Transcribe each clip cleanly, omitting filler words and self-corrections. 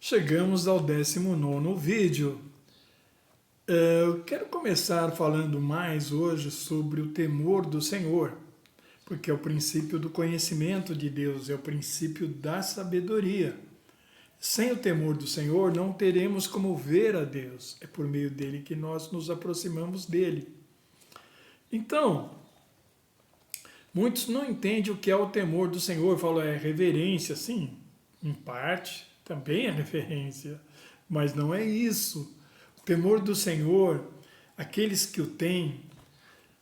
Chegamos ao 19º vídeo. Eu quero começar falando mais hoje sobre o temor do Senhor, porque é o princípio do conhecimento de Deus, é o princípio da sabedoria. Sem o temor do Senhor não teremos como ver a Deus, é por meio dele que nós nos aproximamos dele. Então, muitos não entendem o que é o temor do Senhor, falam, é reverência, sim, em parte, também é reverência, mas não é isso. O temor do Senhor, aqueles que o têm,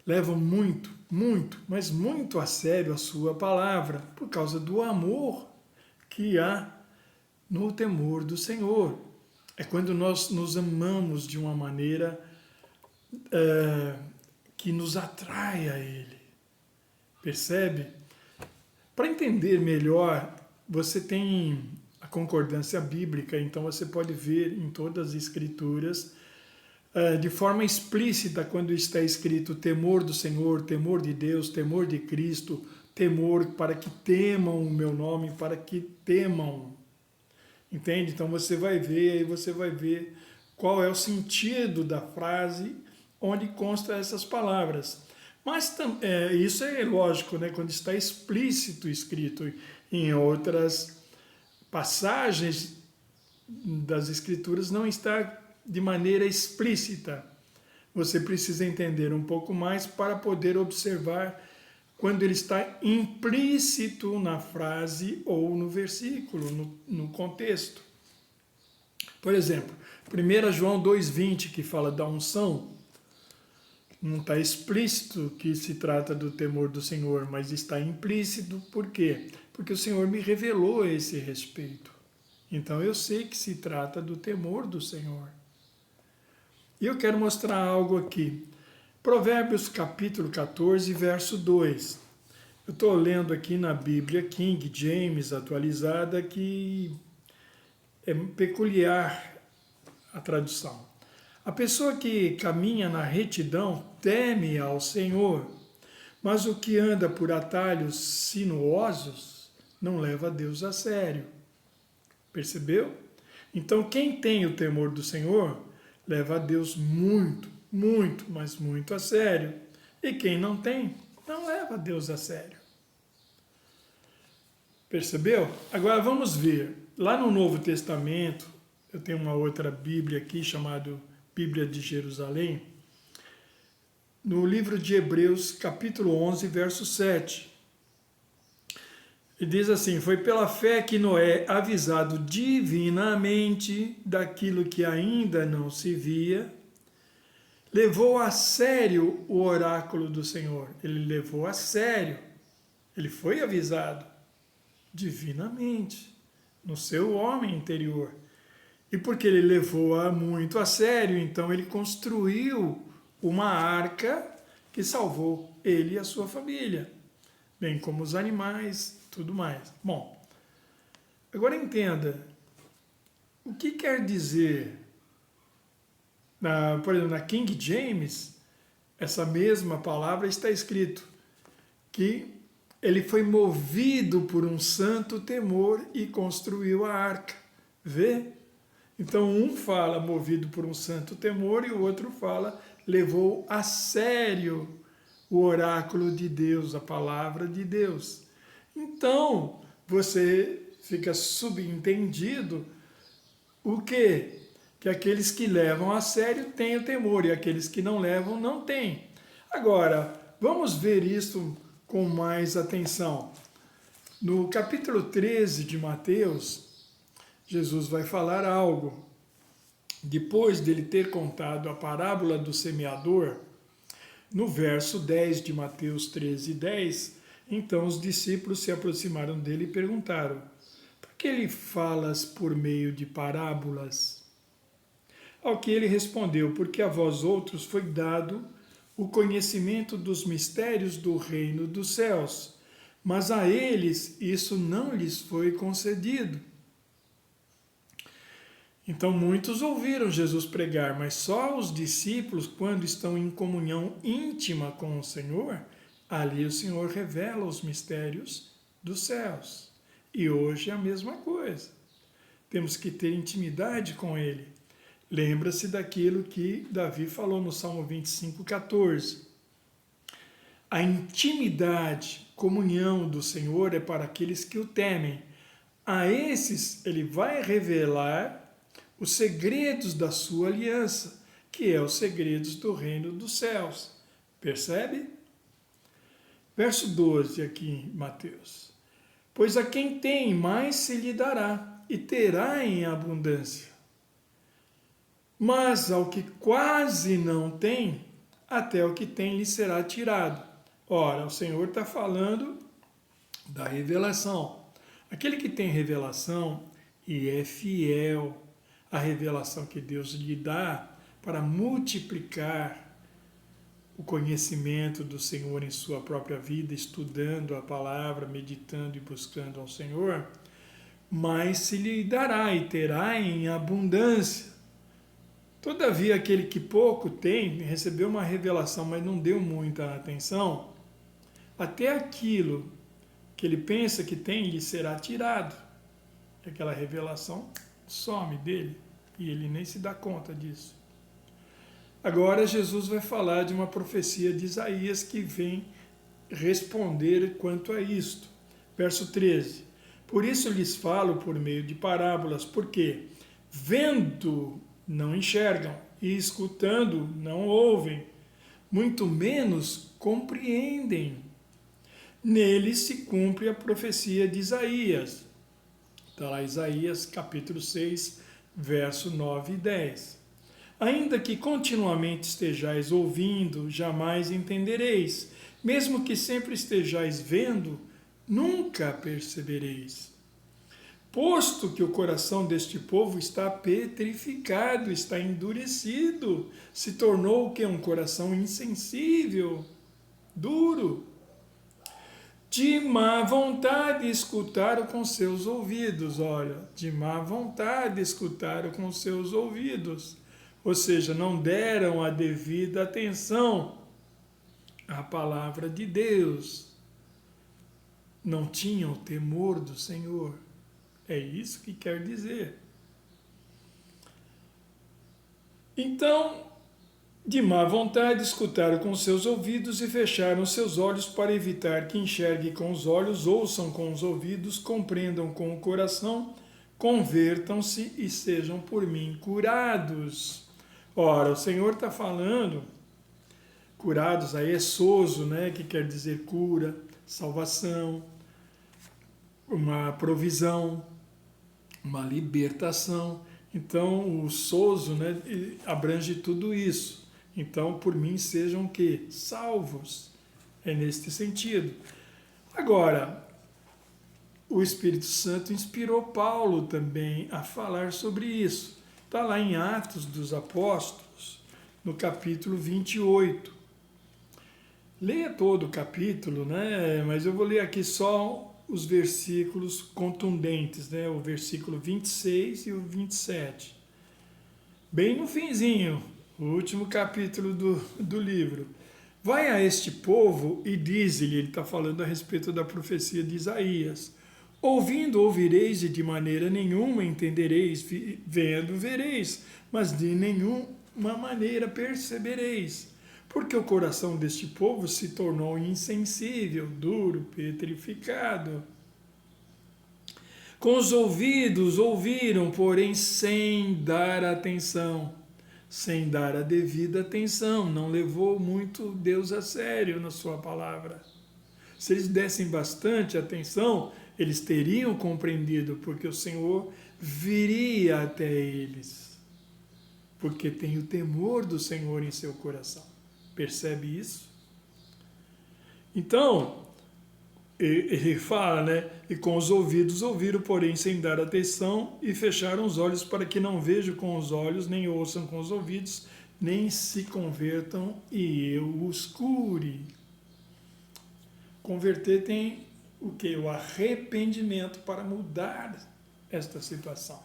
levam muito, mas muito a sério a sua palavra, por causa do amor que há no temor do Senhor. É quando nós nos amamos de uma maneira que nos atrai a Ele. Percebe? Para entender melhor, você tem a concordância bíblica, então você pode ver em todas as escrituras, de forma explícita, quando está escrito temor do Senhor, temor de Deus, temor de Cristo, temor para que temam o meu nome, para que temam. Entende? Então você vai ver qual é o sentido da frase onde consta essas palavras. Mas isso é lógico, né? Quando está explícito escrito em outras passagens das Escrituras, não está de maneira explícita. Você precisa entender um pouco mais para poder observar quando ele está implícito na frase ou no versículo, no contexto. Por exemplo, 1 João 2,20, que fala da unção, não está explícito que se trata do temor do Senhor, mas está implícito. Por quê? Porque o Senhor me revelou a esse respeito. Então eu sei que se trata do temor do Senhor. E eu quero mostrar algo aqui. Provérbios capítulo 14, verso 2. Eu estou lendo aqui na Bíblia King James atualizada, que é peculiar a tradução. A pessoa que caminha na retidão teme ao Senhor, mas o que anda por atalhos sinuosos não leva Deus a sério. Percebeu? Então quem tem o temor do Senhor leva a Deus muito, mas muito a sério. E quem não tem, não leva a Deus a sério. Percebeu? Agora vamos ver. Lá no Novo Testamento, eu tenho uma outra Bíblia aqui, chamada Bíblia de Jerusalém. No livro de Hebreus, capítulo 11, verso 7. E diz assim: foi pela fé que Noé, avisado divinamente daquilo que ainda não se via, levou a sério o oráculo do Senhor. Ele levou a sério. Ele foi avisado divinamente, no seu homem interior. E porque ele levou-a muito a sério, então ele construiu uma arca que salvou ele e a sua família, bem como os animais, tudo mais. Bom, agora entenda, o que quer dizer, por exemplo, na King James, essa mesma palavra está escrito que ele foi movido por um santo temor e construiu a arca. Vê? Então um fala movido por um santo temor e o outro fala levou a sério o oráculo de Deus, a palavra de Deus. Então você fica subentendido o quê? Que aqueles que levam a sério têm o temor e aqueles que não levam não têm. Agora, vamos ver isso com mais atenção. No capítulo 13 de Mateus, Jesus vai falar algo. Depois dele ter contado a parábola do semeador, no verso 10 de Mateus 13, 10, então os discípulos se aproximaram dele e perguntaram: por que ele falas por meio de parábolas? Ao que ele respondeu: porque a vós outros foi dado o conhecimento dos mistérios do reino dos céus, mas a eles isso não lhes foi concedido. Então muitos ouviram Jesus pregar, mas só os discípulos, quando estão em comunhão íntima com o Senhor, ali o Senhor revela os mistérios dos céus. E hoje é a mesma coisa. temos que ter intimidade com Ele. Lembra-se daquilo que Davi falou no Salmo 25:14. A intimidade, comunhão do Senhor é para aqueles que o temem. A esses Ele vai revelar os segredos da sua aliança, que é os segredos do reino dos céus. Percebe? Verso 12 aqui em Mateus. Pois a quem tem mais se lhe dará, e terá em abundância. Mas ao que quase não tem, até o que tem lhe será tirado. Ora, o Senhor está falando da revelação. Aquele que tem revelação e é fiel à revelação que Deus lhe dá para multiplicar o conhecimento do Senhor em sua própria vida, estudando a palavra, meditando e buscando ao Senhor, mais se lhe dará e terá em abundância. Todavia, aquele que pouco tem, recebeu uma revelação, mas não deu muita atenção, até aquilo que ele pensa que tem lhe será tirado. Aquela revelação some dele e ele nem se dá conta disso. Agora Jesus vai falar de uma profecia de Isaías que vem responder quanto a isto. Verso 13. Por isso lhes falo por meio de parábolas, porque vendo não enxergam e escutando não ouvem, muito menos compreendem. Nele se cumpre a profecia de Isaías. Está lá Isaías capítulo 6, verso 9 e 10. Ainda que continuamente estejais ouvindo, jamais entendereis. Mesmo que sempre estejais vendo, nunca percebereis. Posto que o coração deste povo está petrificado, está endurecido, se tornou o que? Um coração insensível, duro. De má vontade escutaram com seus ouvidos. Olha, de má vontade escutaram com seus ouvidos. Ou seja, não deram a devida atenção à palavra de Deus. Não tinham temor do Senhor. É isso que quer dizer. Então, de má vontade escutaram com seus ouvidos e fecharam seus olhos para evitar que enxerguem com os olhos, ouçam com os ouvidos, compreendam com o coração, convertam-se e sejam por mim curados. Ora, o Senhor está falando, curados aí é sozo, né, que quer dizer cura, salvação, uma provisão, uma libertação. Então, o sozo, né, abrange tudo isso. Então, por mim sejam o quê? Salvos. É neste sentido. Agora, o Espírito Santo inspirou Paulo também a falar sobre isso. Está lá em Atos dos Apóstolos, no capítulo 28. Leia todo o capítulo, né? Mas eu vou ler aqui só os versículos contundentes, né? O versículo 26 e o 27. Bem no finzinho, o último capítulo do livro. Vai a este povo e diz-lhe, ele está falando a respeito da profecia de Isaías, ouvindo ouvireis e de maneira nenhuma entendereis, vendo vereis, mas de nenhuma maneira percebereis, porque o coração deste povo se tornou insensível, duro, petrificado. Com os ouvidos ouviram, porém sem dar atenção, sem dar a devida atenção, não levou muito Deus a sério na sua palavra. Se eles dessem bastante atenção, eles teriam compreendido, porque o Senhor viria até eles, porque tem o temor do Senhor em seu coração. Percebe isso? Então, ele fala, né? E com os ouvidos ouviram, porém sem dar atenção, e fecharam os olhos para que não vejam com os olhos, nem ouçam com os ouvidos, nem se convertam e eu os cure. Converter tem o quê? O arrependimento para mudar esta situação.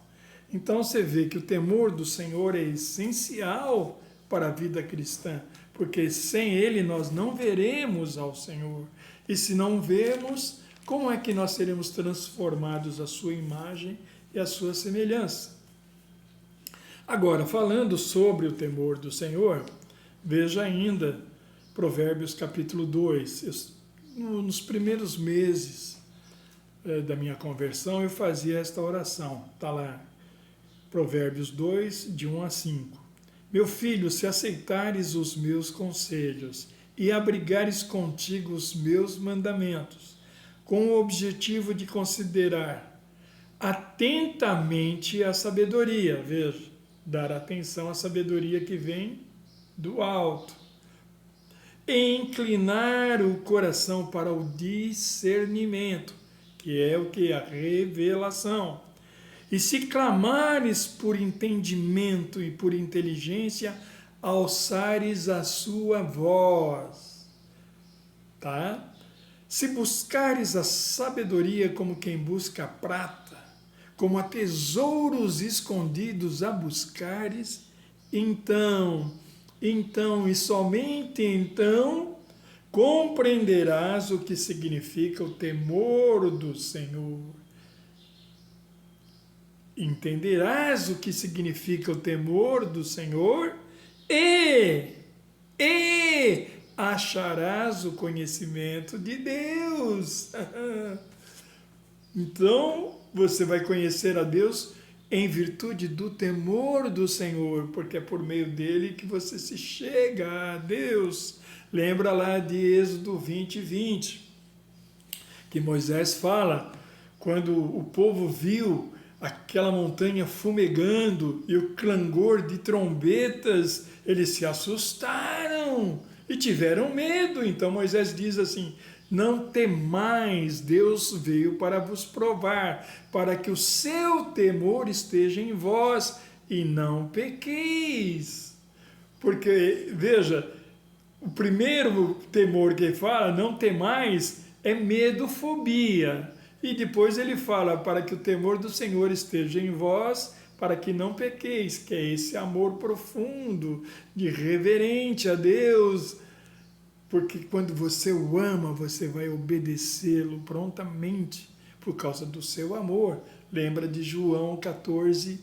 Então você vê que o temor do Senhor é essencial para a vida cristã, porque sem ele nós não veremos ao Senhor. E se não vemos, como é que nós seremos transformados à sua imagem e a sua semelhança. Agora, falando sobre o temor do Senhor, veja ainda Provérbios capítulo 2. Nos primeiros meses da minha conversão, eu fazia esta oração. Está lá, Provérbios 2, de 1 a 5. Meu filho, se aceitares os meus conselhos e abrigares contigo os meus mandamentos, com o objetivo de considerar atentamente a sabedoria, veja, dar atenção à sabedoria que vem do alto, e inclinar o coração para o discernimento, que é o que? A revelação. E se clamares por entendimento e por inteligência, alçares a sua voz. Tá? Se buscares a sabedoria como quem busca a prata, como a tesouros escondidos a buscares, então, e somente então, compreenderás o que significa o temor do Senhor. Entenderás o que significa o temor do Senhor e acharás o conhecimento de Deus. Então, você vai conhecer a Deus em virtude do temor do Senhor, porque é por meio dele que você se chega a Deus. Lembra lá de Êxodo 20, 20, que Moisés fala, quando o povo viu aquela montanha fumegando e o clangor de trombetas, eles se assustaram e tiveram medo. Então Moisés diz assim: não temais, Deus veio para vos provar, para que o seu temor esteja em vós e não pequeis. Porque, veja, o primeiro temor que ele fala, não temais, é medo, fobia. E depois ele fala, para que o temor do Senhor esteja em vós, para que não pequeis, que é esse amor profundo, de reverente a Deus. Porque quando você o ama, você vai obedecê-lo prontamente, por causa do seu amor. Lembra de João 14,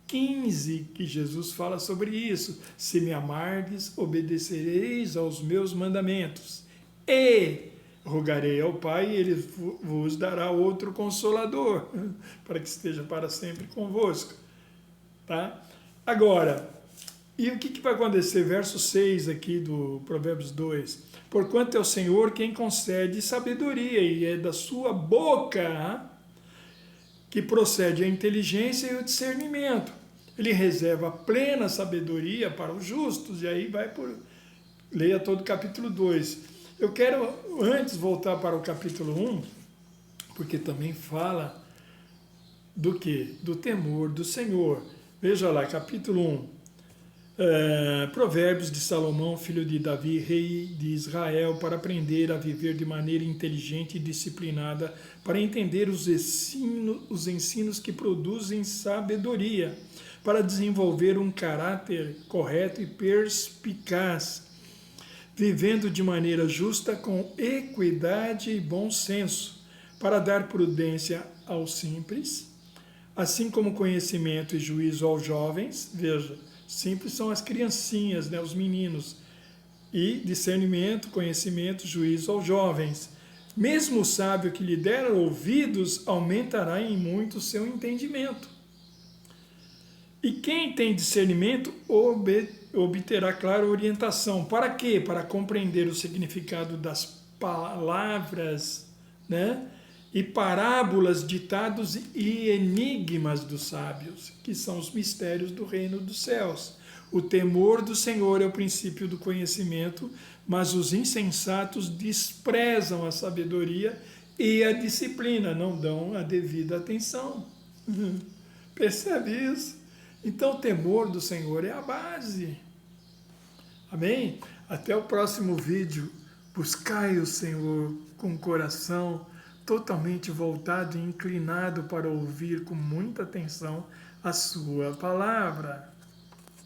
15, que Jesus fala sobre isso. Se me amardes, obedecereis aos meus mandamentos. E rogarei ao Pai, e ele vos dará outro Consolador, para que esteja para sempre convosco. Tá? Agora, e o que vai acontecer? Verso 6 aqui do Provérbios 2. Porquanto é o Senhor quem concede sabedoria, e é da sua boca que procede a inteligência e o discernimento. Ele reserva plena sabedoria para os justos, e aí vai por... Leia todo o capítulo 2. Eu quero antes voltar para o capítulo 1, porque também fala do quê? Do temor do Senhor. Veja lá, capítulo 1. Provérbios de Salomão, filho de Davi, rei de Israel, para aprender a viver de maneira inteligente e disciplinada, para entender os ensinos que produzem sabedoria, para desenvolver um caráter correto e perspicaz, vivendo de maneira justa, com equidade e bom senso, para dar prudência aos simples, assim como conhecimento e juízo aos jovens. Veja, simples são as criancinhas, né, os meninos, e discernimento, conhecimento, juízo aos jovens. Mesmo o sábio que lhe der ouvidos, aumentará em muito o seu entendimento. E quem tem discernimento obterá clara orientação. Para quê? Para compreender o significado das palavras, né? E parábolas, ditados e enigmas dos sábios, que são os mistérios do reino dos céus. O temor do Senhor é o princípio do conhecimento, mas os insensatos desprezam a sabedoria e a disciplina, não dão a devida atenção. Percebe isso? Então, o temor do Senhor é a base. Amém? Até o próximo vídeo. Buscai o Senhor com o coração totalmente voltado e inclinado para ouvir com muita atenção a sua palavra.